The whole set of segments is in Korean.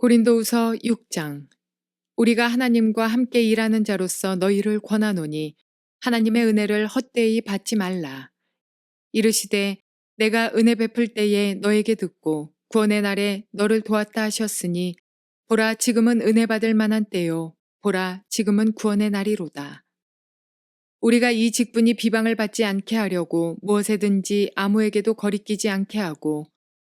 고린도후서 6장. 우리가 하나님과 함께 일하는 자로서 너희를 권하노니 하나님의 은혜를 헛되이 받지 말라. 이르시되 내가 은혜 베풀 때에 너에게 듣고 구원의 날에 너를 도왔다 하셨으니 보라 지금은 은혜 받을 만한 때요 보라 지금은 구원의 날이로다. 우리가 이 직분이 비방을 받지 않게 하려고 무엇에든지 아무에게도 거리끼지 않게 하고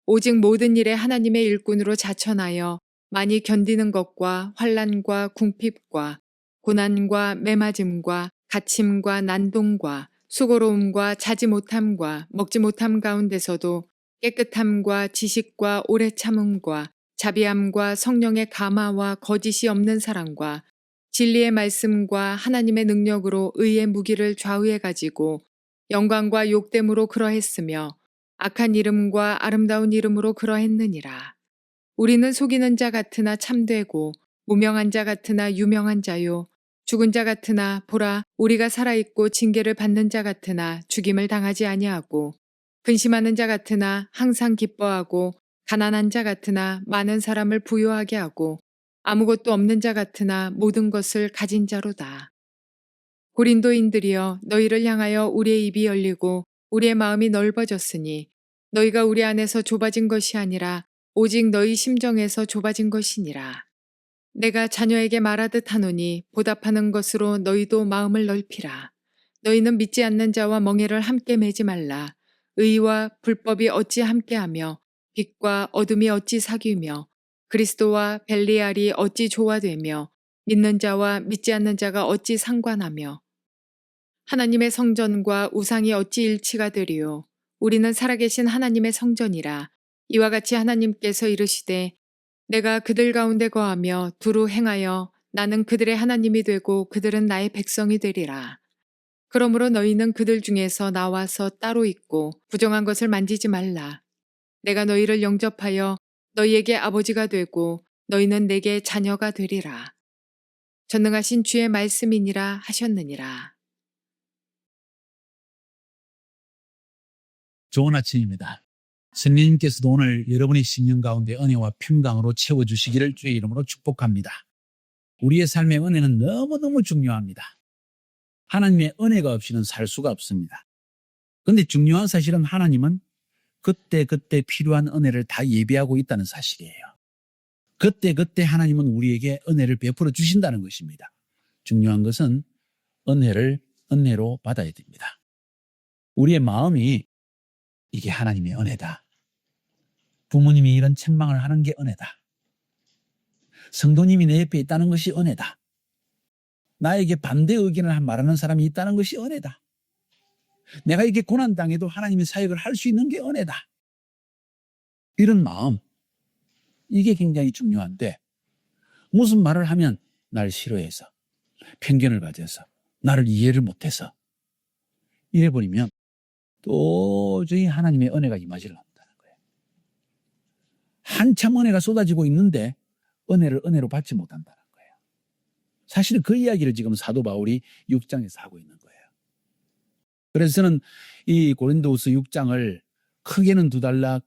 오직 모든 일에 하나님의 일꾼으로 자천하여 많이 견디는 것과 환난과 궁핍과 고난과 매맞음과 갇힘과 난동과 수고로움과 자지 못함과 먹지 못함 가운데서도 깨끗함과 지식과 오래 참음과 자비함과 성령의 감화와 거짓이 없는 사랑과 진리의 말씀과 하나님의 능력으로 의의 무기를 좌우해 가지고 영광과 욕됨으로 그러했으며 악한 이름과 아름다운 이름으로 그러했느니라. 우리는 속이는 자 같으나 참되고 무명한 자 같으나 유명한 자요 죽은 자 같으나 보라 우리가 살아있고 징계를 받는 자 같으나 죽임을 당하지 아니하고 근심하는 자 같으나 항상 기뻐하고 가난한 자 같으나 많은 사람을 부유하게 하고 아무것도 없는 자 같으나 모든 것을 가진 자로다. 고린도인들이여 너희를 향하여 우리의 입이 열리고 우리의 마음이 넓어졌으니 너희가 우리 안에서 좁아진 것이 아니라 오직 너희 심정에서 좁아진 것이니라. 내가 자녀에게 말하듯 하노니 보답하는 것으로 너희도 마음을 넓히라. 너희는 믿지 않는 자와 멍에를 함께 매지 말라. 의와 불법이 어찌 함께하며 빛과 어둠이 어찌 사귀며 그리스도와 벨리알이 어찌 조화되며 믿는 자와 믿지 않는 자가 어찌 상관하며 하나님의 성전과 우상이 어찌 일치가 되리요. 우리는 살아계신 하나님의 성전이라. 이와 같이 하나님께서 이르시되 내가 그들 가운데 거하며 두루 행하여 나는 그들의 하나님이 되고 그들은 나의 백성이 되리라. 그러므로 너희는 그들 중에서 나와서 따로 있고 부정한 것을 만지지 말라. 내가 너희를 영접하여 너희에게 아버지가 되고 너희는 내게 자녀가 되리라. 전능하신 주의 말씀이니라 하셨느니라. 좋은 아침입니다. 성령님께서도 오늘 여러분의 심령 가운데 은혜와 평강으로 채워주시기를 주의 이름으로 축복합니다. 우리의 삶의 은혜는 너무너무 중요합니다. 하나님의 은혜가 없이는 살 수가 없습니다. 그런데 중요한 사실은 하나님은 그때그때 필요한 은혜를 다 예비하고 있다는 사실이에요. 그때그때 하나님은 우리에게 은혜를 베풀어 주신다는 것입니다. 중요한 것은 은혜를 은혜로 받아야 됩니다. 우리의 마음이 이게 하나님의 은혜다. 부모님이 이런 책망을 하는 게 은혜다. 성도님이 내 옆에 있다는 것이 은혜다. 나에게 반대 의견을 말하는 사람이 있다는 것이 은혜다. 내가 이렇게 고난당해도 하나님의 사역을 할 수 있는 게 은혜다. 이런 마음, 이게 굉장히 중요한데 무슨 말을 하면 날 싫어해서 편견을 가져서 나를 이해를 못해서 이래버리면 도저히 하나님의 은혜가 임하지 않는다는 거예요. 한참 은혜가 쏟아지고 있는데 은혜를 은혜로 받지 못한다는 거예요. 사실은 그 이야기를 지금 사도 바울이 6장에서 하고 있는 거예요. 그래서 저는 이 고린도후서 6장을 크게는 2단락,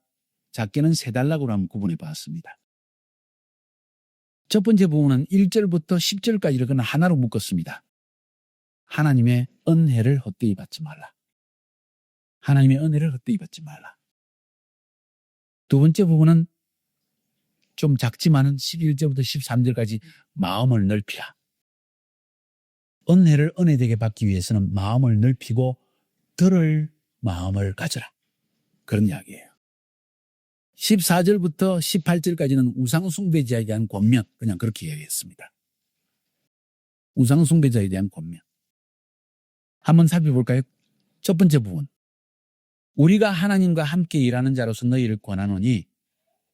작게는 3단락으로 한번 구분해 봤습니다. 첫 번째 부분은 1절부터 10절까지 이렇게 하나로 묶었습니다. 하나님의 은혜를 헛되이 받지 말라. 하나님의 은혜를 헛되이 받지 말라. 두 번째 부분은 좀 작지만은 11절부터 13절까지 마음을 넓히라. 은혜를 은혜되게 받기 위해서는 마음을 넓히고 들을 마음을 가져라. 그런 이야기예요. 14절부터 18절까지는 우상숭배자에 대한 권면, 그냥 그렇게 이야기했습니다. 우상숭배자에 대한 권면. 한번 살펴볼까요? 첫 번째 부분. 우리가 하나님과 함께 일하는 자로서 너희를 권하노니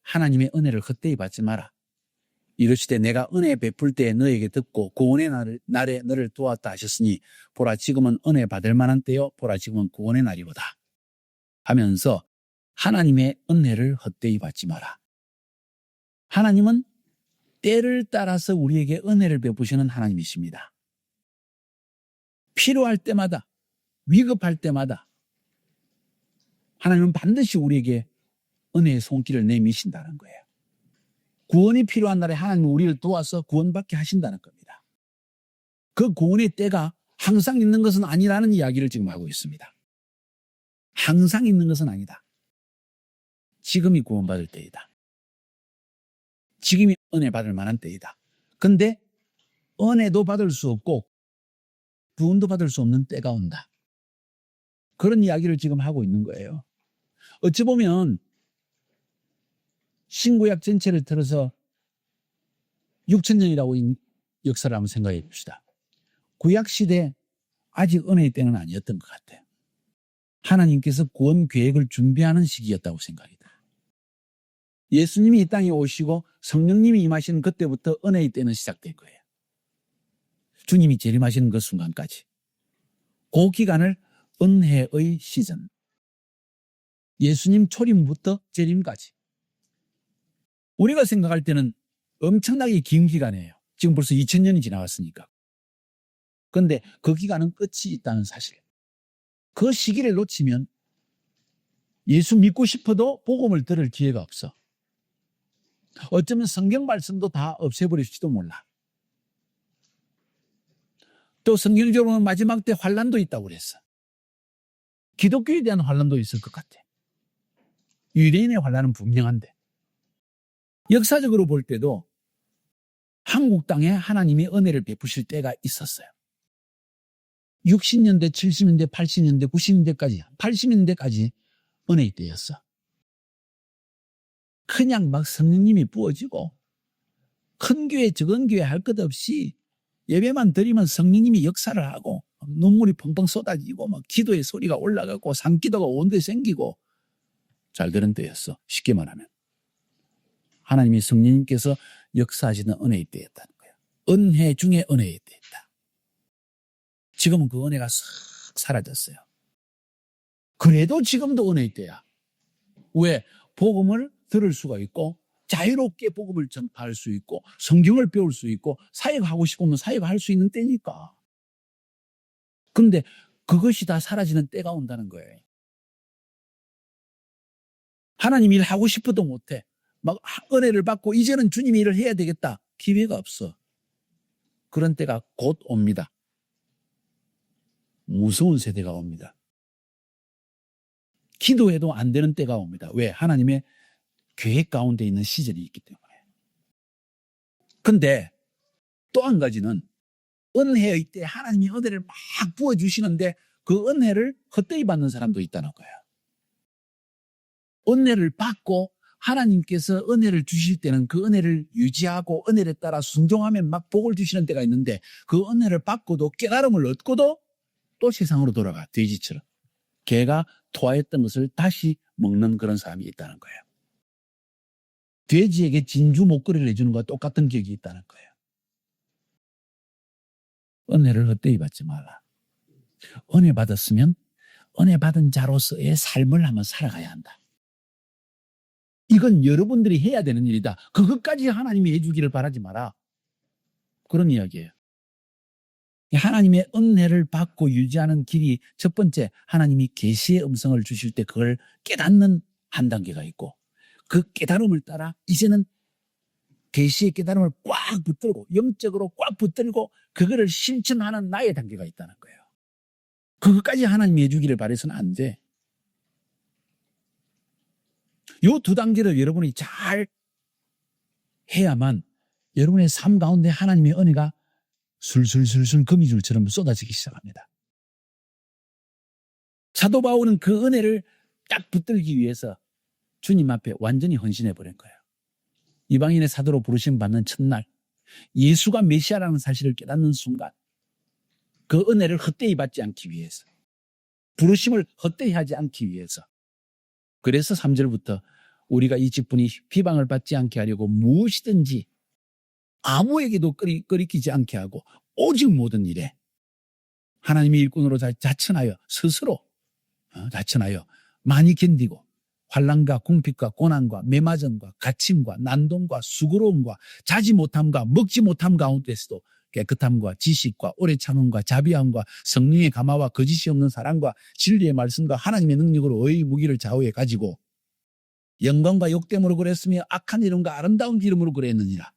하나님의 은혜를 헛되이 받지 마라. 이르시되 내가 은혜 베풀 때에 너에게 듣고 구원의 날에 너를 도왔다 하셨으니 보라 지금은 은혜 받을 만한 때요 보라 지금은 구원의 날이로다 하면서 하나님의 은혜를 헛되이 받지 마라. 하나님은 때를 따라서 우리에게 은혜를 베푸시는 하나님이십니다. 필요할 때마다, 위급할 때마다 하나님은 반드시 우리에게 은혜의 손길을 내미신다는 거예요. 구원이 필요한 날에 하나님은 우리를 도와서 구원받게 하신다는 겁니다. 그 구원의 때가 항상 있는 것은 아니라는 이야기를 지금 하고 있습니다. 항상 있는 것은 아니다. 지금이 구원받을 때이다. 지금이 은혜 받을 만한 때이다. 근데 은혜도 받을 수 없고 구원도 받을 수 없는 때가 온다. 그런 이야기를 지금 하고 있는 거예요. 어찌 보면 신구약 전체를 틀어서 6,000년이라고 역사를 한번 생각해 봅시다. 구약시대 아직 은혜의 때는 아니었던 것 같아요. 하나님께서 구원 계획을 준비하는 시기였다고 생각이 들어요. 예수님이 이 땅에 오시고 성령님이 임하시는 그때부터 은혜의 때는 시작된 거예요. 주님이 재림하시는 그 순간까지. 그 기간을 은혜의 시즌. 예수님 초림부터 재림까지. 우리가 생각할 때는 엄청나게 긴 기간이에요. 지금 벌써 2000년이 지나갔으니까. 그런데 그 기간은 끝이 있다는 사실. 그 시기를 놓치면 예수 믿고 싶어도 복음을 들을 기회가 없어. 어쩌면 성경 말씀도 다 없애버릴지도 몰라. 또 성경적으로 보면 마지막 때 환란도 있다고 그랬어. 기독교에 대한 환란도 있을 것 같아. 유대인의 환란은 분명한데. 역사적으로 볼 때도 한국 땅에 하나님이 은혜를 베푸실 때가 있었어요. 60년대, 70년대, 80년대, 90년대까지, 80년대까지 은혜의 때였어. 그냥 막 성령님이 부어지고 큰 교회, 적은 교회 할 것 없이 예배만 드리면 성령님이 역사를 하고 눈물이 펑펑 쏟아지고 막 기도의 소리가 올라가고 산기도가 온데 생기고 잘 되는 때였어. 쉽게 말하면. 하나님이 성령님께서 역사하시는 은혜의 때였다는 거예요. 은혜 중에 은혜의 때였다. 지금은 그 은혜가 싹 사라졌어요. 그래도 지금도 은혜의 때야. 왜? 복음을 들을 수가 있고 자유롭게 복음을 전파할 수 있고 성경을 배울 수 있고 사역하고 싶으면 사역할 수 있는 때니까. 그런데 그것이 다 사라지는 때가 온다는 거예요. 하나님 일 하고 싶어도 못해. 막 은혜를 받고 이제는 주님 일을 해야 되겠다. 기회가 없어. 그런 때가 곧 옵니다. 무서운 세대가 옵니다. 기도해도 안 되는 때가 옵니다. 왜? 하나님의 계획 가운데 있는 시절이 있기 때문에. 근데 또 한 가지는 은혜의 때 하나님이 은혜를 막 부어주시는데 그 은혜를 헛되이 받는 사람도 있다는 거예요. 은혜를 받고 하나님께서 은혜를 주실 때는 그 은혜를 유지하고 은혜를 따라 순종하면 막 복을 주시는 때가 있는데 그 은혜를 받고도 깨달음을 얻고도 또 세상으로 돌아가. 돼지처럼. 개가 토하였던 것을 다시 먹는 그런 사람이 있다는 거예요. 돼지에게 진주 목걸이를 해주는 것과 똑같은 격이 있다는 거예요. 은혜를 헛되이 받지 말라. 은혜 받았으면 은혜 받은 자로서의 삶을 한번 살아가야 한다. 이건 여러분들이 해야 되는 일이다. 그것까지 하나님이 해주기를 바라지 마라. 그런 이야기예요. 하나님의 은혜를 받고 유지하는 길이 첫 번째, 하나님이 계시의 음성을 주실 때 그걸 깨닫는 한 단계가 있고 그 깨달음을 따라 이제는 계시의 깨달음을 꽉 붙들고 영적으로 꽉 붙들고 그거를 실천하는 나의 단계가 있다는 거예요. 그것까지 하나님이 해주기를 바라서는 안 돼. 요 두 단계를 여러분이 잘 해야만 여러분의 삶 가운데 하나님의 은혜가 술술술술 거미줄처럼 쏟아지기 시작합니다. 사도 바울은 그 은혜를 딱 붙들기 위해서 주님 앞에 완전히 헌신해 버린 거예요. 이방인의 사도로 부르심 받는 첫날 예수가 메시아라는 사실을 깨닫는 순간 그 은혜를 헛되이 받지 않기 위해서 부르심을 헛되이 하지 않기 위해서 그래서 3절부터 우리가 이 직분이 비방을 받지 않게 하려고 무엇이든지 아무에게도 꺼리끼지 않게 하고 오직 모든 일에 하나님의 일꾼으로 자천하여 스스로 자천하여 많이 견디고 환난과 궁핍과 고난과 매맞음과 갇힘과 난동과 수고로움과 자지 못함과 먹지 못함 가운데서도 깨끗함과 지식과 오래 참음과 자비함과 성령의 감화와 거짓이 없는 사랑과 진리의 말씀과 하나님의 능력으로 의의 무기를 좌우해 가지고 영광과 욕됨으로 그랬으며 악한 이름과 아름다운 이름으로 그랬느니라.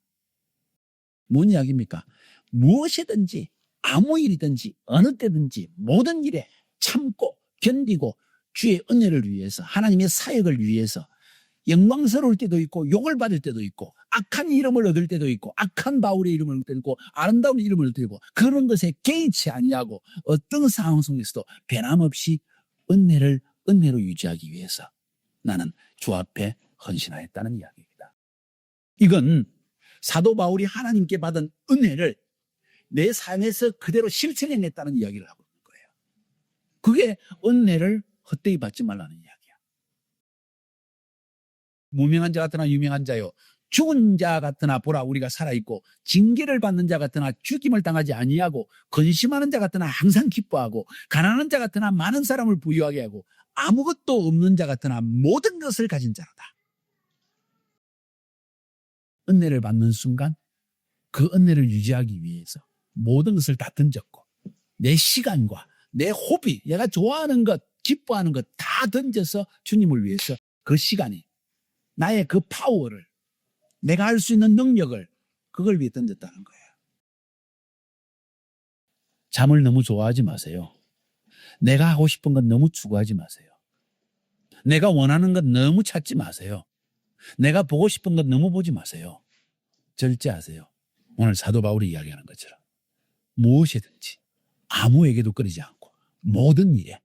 뭔 이야기입니까? 무엇이든지 아무 일이든지 어느 때든지 모든 일에 참고 견디고 주의 은혜를 위해서 하나님의 사역을 위해서 영광스러울 때도 있고 욕을 받을 때도 있고 악한 이름을 얻을 때도 있고 악한 바울의 이름을 얻을 때도 있고 아름다운 이름을 얻을 때도 있고 그런 것에 개의치 아니하고 어떤 상황 속에서도 변함없이 은혜로 유지하기 위해서 나는 주 앞에 헌신하였다는 이야기입니다. 이건 사도 바울이 하나님께 받은 은혜를 내 삶에서 그대로 실천해냈다는 이야기를 하고 있는 거예요. 그게 은혜를 헛되이 받지 말라는 이야기야. 무명한 자 같으나 유명한 자요, 죽은 자 같으나 보라 우리가 살아있고 징계를 받는 자 같으나 죽임을 당하지 아니하고 근심하는 자 같으나 항상 기뻐하고 가난한 자 같으나 많은 사람을 부유하게 하고 아무것도 없는 자 같으나 모든 것을 가진 자로다. 은혜를 받는 순간 그 은혜를 유지하기 위해서 모든 것을 다 던졌고 내 시간과 내 호비, 내가 좋아하는 것, 기뻐하는 것 다 던져서 주님을 위해서 그 시간이 나의 그 파워를 내가 할 수 있는 능력을 그걸 위해 던졌다는 거예요. 잠을 너무 좋아하지 마세요. 내가 하고 싶은 건 너무 추구하지 마세요. 내가 원하는 건 너무 찾지 마세요. 내가 보고 싶은 건 너무 보지 마세요. 절제하세요. 오늘 사도 바울이 이야기하는 것처럼 무엇이든지 아무에게도 꺼리지 않고 모든 일에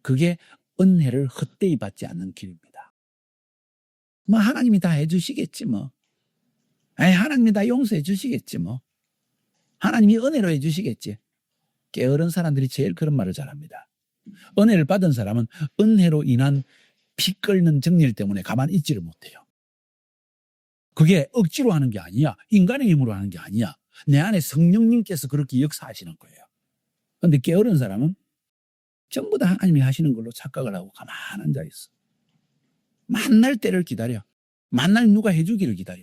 그게 은혜를 헛되이 받지 않는 길입니다. 뭐 하나님이 다 해주시겠지 뭐. 하나님이 다 용서해 주시겠지 뭐. 하나님이 은혜로 해주시겠지. 게으른 사람들이 제일 그런 말을 잘합니다. 은혜를 받은 사람은 은혜로 인한 피 끓는 정일 때문에 가만히 있지를 못해요. 그게 억지로 하는 게 아니야. 인간의 힘으로 하는 게 아니야. 내 안에 성령님께서 그렇게 역사하시는 거예요. 그런데 게으른 사람은 전부 다 하나님이 하시는 걸로 착각을 하고 가만히 앉아있어. 만날 때를 기다려. 만날 누가 해주기를 기다려.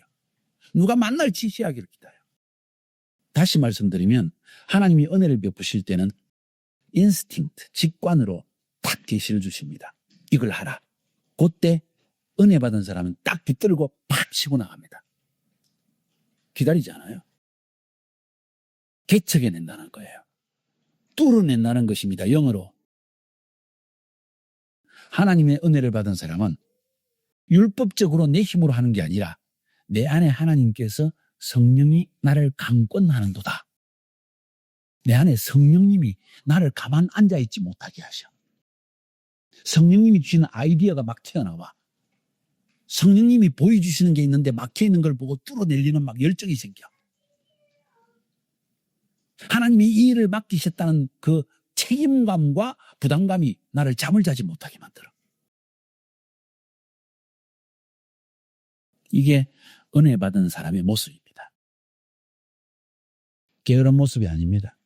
누가 만날 지시하기를 기다려. 다시 말씀드리면 하나님이 은혜를 베푸실 때는 인스팅트, 직관으로 딱 계시를 주십니다. 이걸 하라. 그때 은혜 받은 사람은 딱 붙들고 팍 치고 나갑니다. 기다리지 않아요. 개척해낸다는 거예요. 뚫어낸다는 것입니다. 영어로. 하나님의 은혜를 받은 사람은 율법적으로 내 힘으로 하는 게 아니라 내 안에 하나님께서 성령이 나를 강권하는도다. 내 안에 성령님이 나를 가만 앉아있지 못하게 하셔. 성령님이 주시는 아이디어가 막 튀어나와. 성령님이 보여주시는 게 있는데 막혀있는 걸 보고 뚫어내리는 막 열정이 생겨. 하나님이 이 일을 맡기셨다는 그 책임감과 부담감이 나를 잠을 자지 못하게 만들어. 이게 은혜 받은 사람의 모습입니다. 게으른 모습이 아닙니다.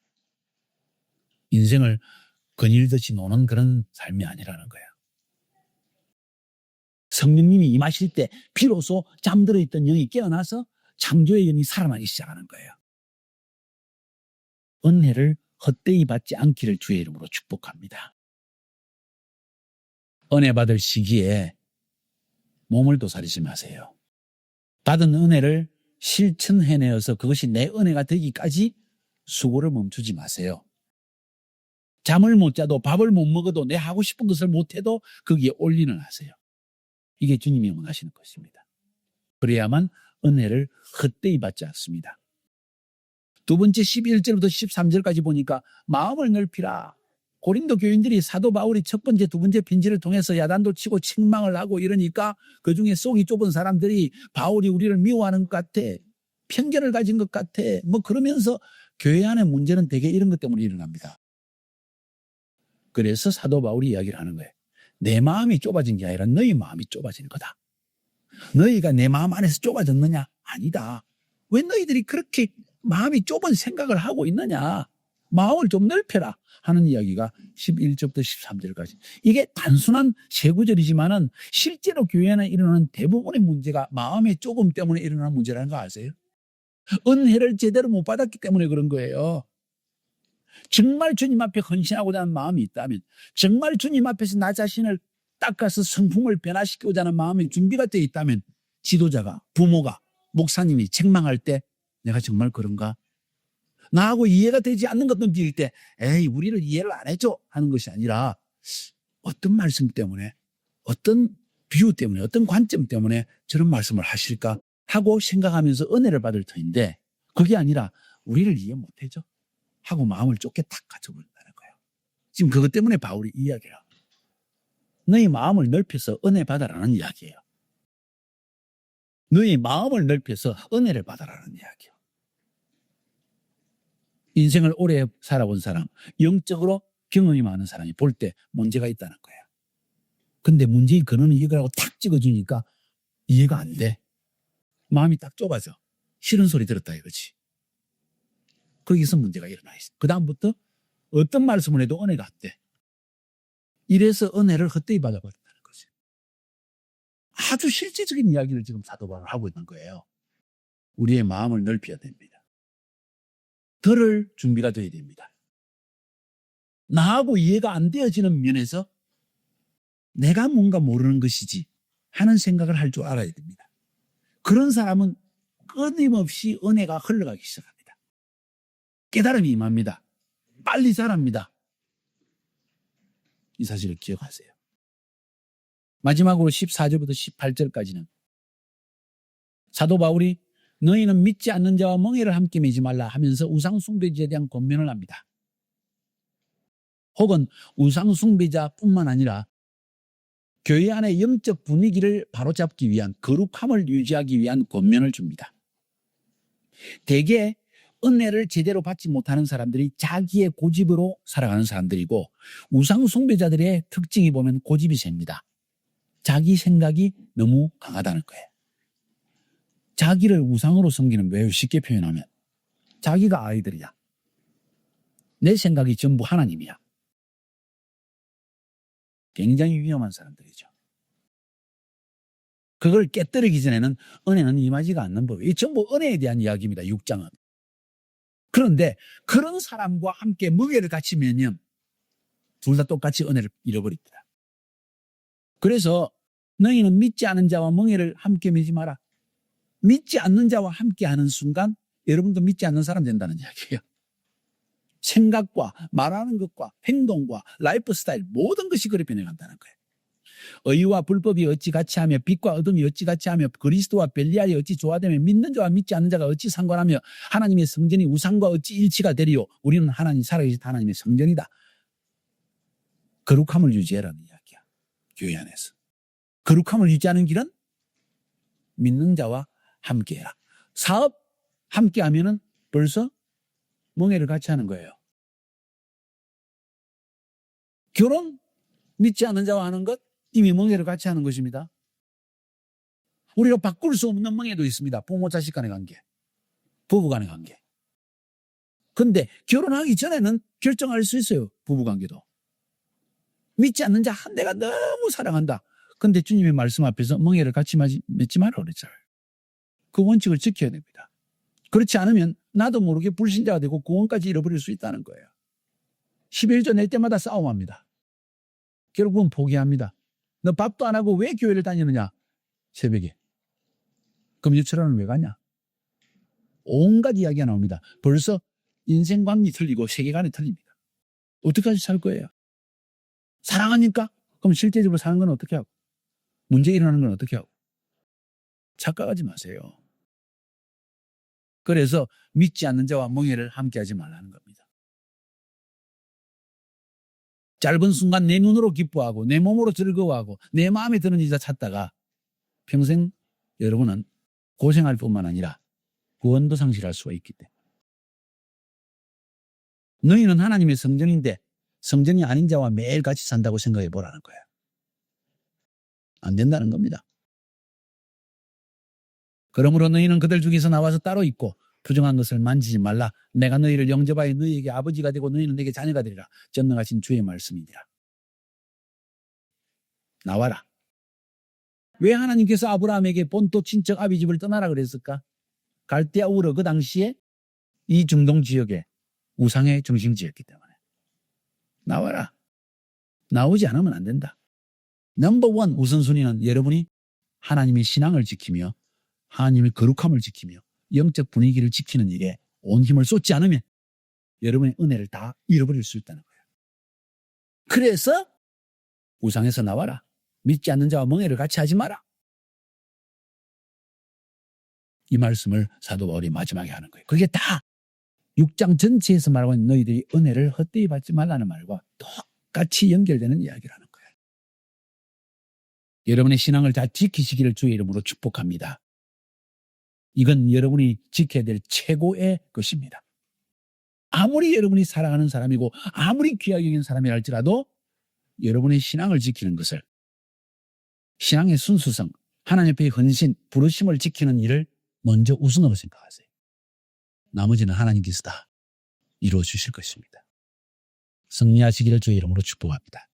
인생을 거닐듯이 노는 그런 삶이 아니라는 거예요. 성령님이 임하실 때 비로소 잠들어 있던 영이 깨어나서 창조의 영이 살아나기 시작하는 거예요. 은혜를 헛되이 받지 않기를 주의 이름으로 축복합니다. 은혜 받을 시기에 몸을 도사리지 마세요. 받은 은혜를 실천해내어서 그것이 내 은혜가 되기까지 수고를 멈추지 마세요. 잠을 못 자도 밥을 못 먹어도 내 하고 싶은 것을 못해도 거기에 올인을 하세요. 이게 주님이 원하시는 것입니다. 그래야만 은혜를 헛되이 받지 않습니다. 두 번째 11절부터 13절까지 보니까 마음을 넓히라. 고린도 교인들이 사도 바울이 첫 번째, 두 번째 편지를 통해서 야단도 치고 책망을 하고 이러니까 그중에 속이 좁은 사람들이 바울이 우리를 미워하는 것 같아. 편견을 가진 것 같아. 뭐 그러면서 교회 안의 문제는 대개 이런 것 때문에 일어납니다. 그래서 사도 바울이 이야기를 하는 거예요. 내 마음이 좁아진 게 아니라 너희 마음이 좁아진 거다. 너희가 내 마음 안에서 좁아졌느냐? 아니다. 왜 너희들이 그렇게 마음이 좁은 생각을 하고 있느냐? 마음을 좀 넓혀라 하는 이야기가 11절부터 13절까지. 이게 단순한 세 구절이지만은 실제로 교회 안에 일어나는 대부분의 문제가 마음의 좁음 때문에 일어나는 문제라는 거 아세요? 은혜를 제대로 못 받았기 때문에 그런 거예요. 정말 주님 앞에 헌신하고자 하는 마음이 있다면, 정말 주님 앞에서 나 자신을 닦아서 성품을 변화시키고자 하는 마음이 준비가 되어 있다면 지도자가, 부모가, 목사님이 책망할 때 내가 정말 그런가? 나하고 이해가 되지 않는 것 느낄 때 에이 우리를 이해를 안 해줘 하는 것이 아니라 어떤 말씀 때문에 어떤 비유 때문에 어떤 관점 때문에 저런 말씀을 하실까 하고 생각하면서 은혜를 받을 터인데 그게 아니라 우리를 이해 못 해줘 하고 마음을 좁게 탁 가져버린다는 거예요. 지금 그것 때문에 바울이 이야기해요. 너희 마음을 넓혀서 은혜 받아라는 이야기예요. 너희 마음을 넓혀서 은혜를 받아라는 이야기예요. 인생을 오래 살아본 사람, 영적으로 경험이 많은 사람이 볼 때 문제가 있다는 거예요. 근데 문제의 근원은 이거라고 탁 찍어주니까 이해가 안 돼. 마음이 딱 좁아져. 싫은 소리 들었다 이거지. 거기서 문제가 일어나 있어. 그 다음부터 어떤 말씀을 해도 은혜가 안 돼. 이래서 은혜를 헛되이 받아버린다는 거지. 아주 실제적인 이야기를 지금 사도 바울은 하고 있는 거예요. 우리의 마음을 넓혀야 됩니다. 들을 준비가 되어야 됩니다. 나하고 이해가 안 되어지는 면에서 내가 뭔가 모르는 것이지 하는 생각을 할 줄 알아야 됩니다. 그런 사람은 끊임없이 은혜가 흘러가기 시작합니다. 깨달음이 임합니다. 빨리 자랍니다. 이 사실을 기억하세요. 마지막으로 14절부터 18절까지는 사도 바울이 너희는 믿지 않는 자와 멍에를 함께 매지 말라 하면서 우상숭배자에 대한 권면을 합니다. 혹은 우상숭배자뿐만 아니라 교회 안의 영적 분위기를 바로잡기 위한 거룩함을 유지하기 위한 권면을 줍니다. 대개 은혜를 제대로 받지 못하는 사람들이 자기의 고집으로 살아가는 사람들이고 우상숭배자들의 특징이 보면 고집이 셉니다. 자기 생각이 너무 강하다는 거예요. 자기를 우상으로 섬기는 매우 쉽게 표현하면 자기가 아이들이야. 내 생각이 전부 하나님이야. 굉장히 위험한 사람들이죠. 그걸 깨뜨리기 전에는 은혜는 임하지가 않는 법이에요. 이 전부 은혜에 대한 이야기입니다. 6장은. 그런데 그런 사람과 함께 무게를 같이 매면 둘 다 똑같이 은혜를 잃어버립니다. 그래서 너희는 믿지 않은 자와 멍에를 함께 매지 마라. 믿지 않는 자와 함께 하는 순간 여러분도 믿지 않는 사람 된다는 이야기예요. 생각과 말하는 것과 행동과 라이프 스타일 모든 것이 그리 변해간다는 거예요. 의와 불법이 어찌 같이 하며 빛과 어둠이 어찌 같이 하며 그리스도와 벨리알이 어찌 조화되며 믿는 자와 믿지 않는 자가 어찌 상관하며 하나님의 성전이 우상과 어찌 일치가 되리요. 우리는 하나님 살아계신 하나님의 성전이다. 거룩함을 유지해라는 이야기야. 교회 안에서. 거룩함을 유지하는 길은 믿는 자와 함께해라. 사업 함께하면은 벌써 멍해를 같이 하는 거예요. 결혼 믿지 않는 자와 하는 것 이미 멍해를 같이 하는 것입니다. 우리가 바꿀 수 없는 멍해도 있습니다. 부모 자식 간의 관계, 부부 간의 관계. 근데 결혼하기 전에는 결정할 수 있어요. 부부 관계도. 믿지 않는 자 한 대가 너무 사랑한다. 근데 주님의 말씀 앞에서 멍해를 같이 맺지 마라 그랬잖아요. 그 원칙을 지켜야 됩니다. 그렇지 않으면 나도 모르게 불신자가 되고 구원까지 잃어버릴 수 있다는 거예요. 11조 낼 때마다 싸움합니다. 결국은 포기합니다. 너 밥도 안 하고 왜 교회를 다니느냐? 새벽에. 그럼 유치원은 왜 가냐? 온갖 이야기가 나옵니다. 벌써 인생관이 틀리고 세계관이 틀립니다. 어떻게까지 살 거예요? 사랑하니까? 그럼 실제적으로 사는 건 어떻게 하고? 문제 일어나는 건 어떻게 하고? 착각하지 마세요. 그래서 믿지 않는 자와 멍해를 함께하지 말라는 겁니다. 짧은 순간 내 눈으로 기뻐하고 내 몸으로 즐거워하고 내 마음에 드는 이자 찾다가 평생 여러분은 고생할 뿐만 아니라 구원도 상실할 수가 있기 때문에. 너희는 하나님의 성전인데 성전이 아닌 자와 매일 같이 산다고 생각해 보라는 거예요. 안 된다는 겁니다. 그러므로 너희는 그들 중에서 나와서 따로 있고 부정한 것을 만지지 말라. 내가 너희를 영접하여 너희에게 아버지가 되고 너희는 내게 자녀가 되리라. 전능하신 주의 말씀이니라. 나와라. 왜 하나님께서 아브라함에게 본토 친척 아비 집을 떠나라 그랬을까? 갈대아 우르 그 당시에 이 중동 지역에 우상의 중심지였기 때문에. 나와라. 나오지 않으면 안 된다. 넘버원 우선순위는 여러분이 하나님의 신앙을 지키며 하나님의 거룩함을 지키며 영적 분위기를 지키는 일에 온 힘을 쏟지 않으면 여러분의 은혜를 다 잃어버릴 수 있다는 거예요. 그래서 우상에서 나와라. 믿지 않는 자와 멍해를 같이 하지 마라. 이 말씀을 사도 바울이 마지막에 하는 거예요. 그게 다 6장 전체에서 말하고 있는 너희들이 은혜를 헛되이 받지 말라는 말과 똑같이 연결되는 이야기라는 거예요. 여러분의 신앙을 다 지키시기를 주의 이름으로 축복합니다. 이건 여러분이 지켜야 될 최고의 것입니다. 아무리 여러분이 사랑하는 사람이고 아무리 귀하게 여기는 사람이라 할지라도 여러분의 신앙을 지키는 것을, 신앙의 순수성, 하나님 앞에 헌신, 부르심을 지키는 일을 먼저 우선으로 생각하세요. 나머지는 하나님께서 다 이루어 주실 것입니다. 승리하시기를 주의 이름으로 축복합니다.